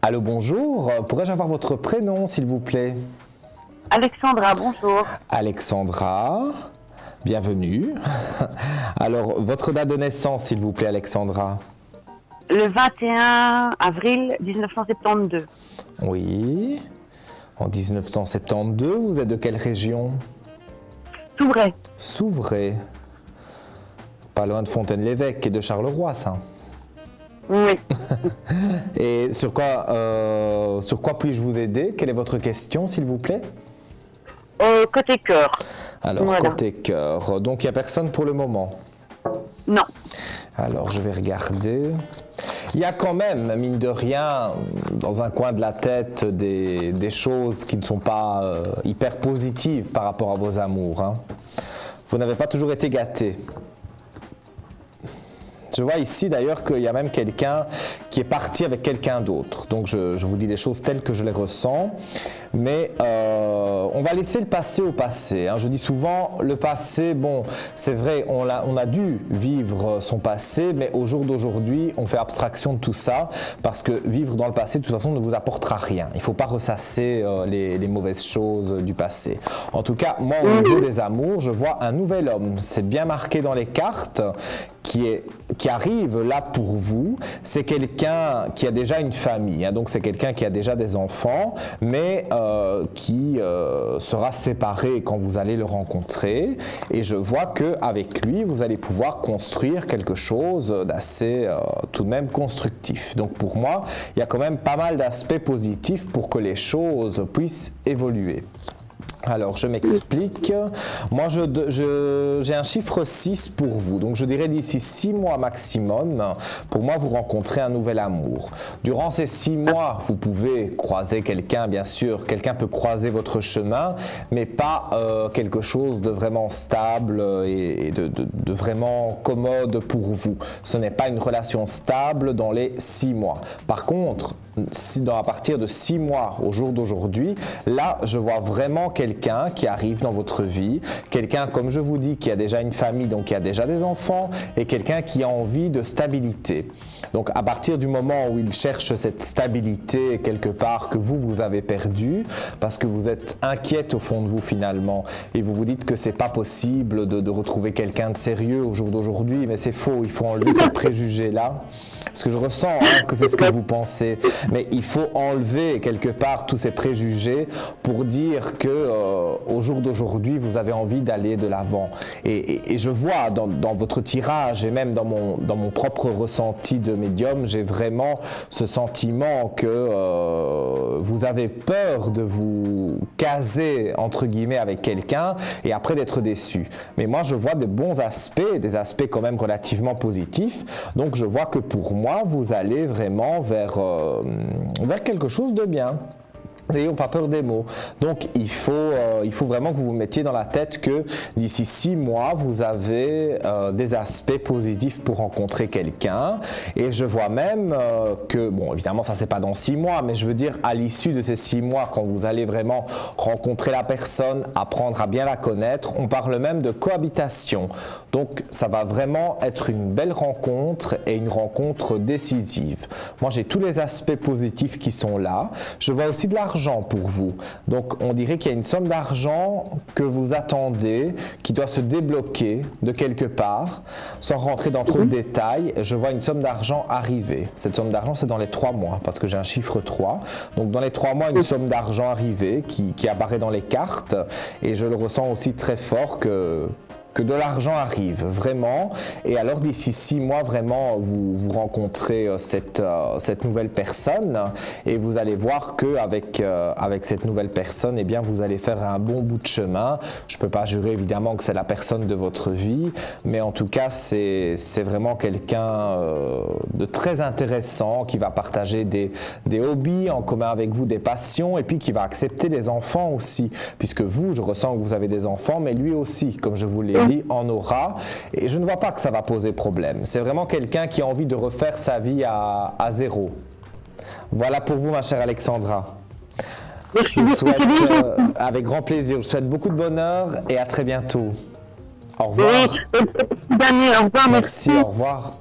Allô, bonjour. Pourrais-je avoir votre prénom, s'il vous plaît? Alexandra, bonjour. Alexandra, bienvenue. Alors, votre date de naissance, s'il vous plaît, Alexandra? Le 21 avril 1972. Oui. En 1972, vous êtes de quelle région? Touvray. Souvray. Pas loin de Fontaine-l'Évêque et de Charleroi, ça. Oui. Et sur quoi puis-je vous aider? Quelle est votre question, s'il vous plaît? Côté cœur. Alors, Voilà. côté cœur. Donc, il n'y a personne pour le moment. Non. Alors, je vais regarder. Il y a quand même, mine de rien, dans un coin de la tête, des choses qui ne sont pas hyper positives par rapport à vos amours, hein. Vous n'avez pas toujours été gâtés. Je vois ici d'ailleurs qu'il y a même quelqu'un qui est parti avec quelqu'un d'autre. Donc je vous dis les choses telles que je les ressens. Mais on va laisser le passé au passé, hein. Je dis souvent, le passé, bon, c'est vrai, on a dû vivre son passé, mais au jour d'aujourd'hui, on fait abstraction de tout ça, parce que vivre dans le passé, de toute façon, ne vous apportera rien. Il ne faut pas ressasser les mauvaises choses du passé. En tout cas, moi, au niveau des amours, je vois un nouvel homme. C'est bien marqué dans les cartes, qui arrive là pour vous. C'est quelqu'un qui a déjà une famille, hein, donc c'est quelqu'un qui a déjà des enfants, mais qui sera séparé quand vous allez le rencontrer. Et je vois qu'avec lui, vous allez pouvoir construire quelque chose d'assez tout de même constructif. Donc pour moi, il y a quand même pas mal d'aspects positifs pour que les choses puissent évoluer. Alors, je m'explique. Moi, j'ai un chiffre 6 pour vous. Donc, je dirais d'ici 6 mois maximum, pour moi, vous rencontrez un nouvel amour. Durant ces 6 mois, vous pouvez croiser quelqu'un, bien sûr. Quelqu'un peut croiser votre chemin, mais pas quelque chose de vraiment stable et de vraiment commode pour vous. Ce n'est pas une relation stable dans les 6 mois. Par contre, à partir de 6 mois au jour d'aujourd'hui, là, je vois vraiment quelqu'un qui arrive dans votre vie, quelqu'un, comme je vous dis, qui a déjà une famille, donc qui a déjà des enfants, et quelqu'un qui a envie de stabilité. Donc, à partir du moment où il cherche cette stabilité quelque part que vous avez perdue, parce que vous êtes inquiète au fond de vous finalement, et vous vous dites que c'est pas possible de retrouver quelqu'un de sérieux au jour d'aujourd'hui, mais c'est faux, il faut enlever ces préjugés-là. Parce que je ressens que c'est ce que vous pensez, mais il faut enlever quelque part tous ces préjugés pour dire que au jour d'aujourd'hui, vous avez envie d'aller de l'avant. Et je vois dans votre tirage et même dans mon propre ressenti de médium, j'ai vraiment ce sentiment que vous avez peur de vous caser entre guillemets avec quelqu'un et après d'être déçu. Mais moi, je vois de bons aspects, des aspects quand même relativement positifs. Donc, je vois que pour moi, vous allez vraiment vers quelque chose de bien. N'ayons pas peur des mots. Donc il faut vraiment que vous vous mettiez dans la tête que d'ici 6 mois, vous avez des aspects positifs pour rencontrer quelqu'un. Et je vois même que, bon évidemment ça c'est pas dans 6 mois, mais je veux dire à l'issue de ces 6 mois, quand vous allez vraiment rencontrer la personne, apprendre à bien la connaître, on parle même de cohabitation. Donc ça va vraiment être une belle rencontre et une rencontre décisive. Moi j'ai tous les aspects positifs qui sont là. Je vois aussi de l'argent pour vous. Donc on dirait qu'il y a une somme d'argent que vous attendez, qui doit se débloquer de quelque part, sans rentrer dans trop de détails. Je vois une somme d'argent arriver. Cette somme d'argent c'est dans les 3 mois, parce que j'ai un chiffre 3. Donc dans les 3 mois, une somme d'argent arrivée qui apparaît dans les cartes, et je le ressens aussi très fort que de l'argent arrive, vraiment. Et alors d'ici 6 mois, vraiment, vous rencontrez cette nouvelle personne, et vous allez voir qu'avec avec cette nouvelle personne, eh bien, vous allez faire un bon bout de chemin. Je ne peux pas jurer évidemment que c'est la personne de votre vie, mais en tout cas, c'est vraiment quelqu'un de très intéressant, qui va partager des hobbies en commun avec vous, des passions, et puis qui va accepter les enfants aussi, puisque vous, je ressens que vous avez des enfants, mais lui aussi, comme je vous l'ai dit, en aura, et je ne vois pas que ça va poser problème. C'est vraiment quelqu'un qui a envie de refaire sa vie à zéro. Voilà pour vous, ma chère Alexandra. Je vous souhaite, avec grand plaisir, je vous souhaite beaucoup de bonheur et à très bientôt. Au revoir. Oui, bonne année, au revoir, Merci, au revoir.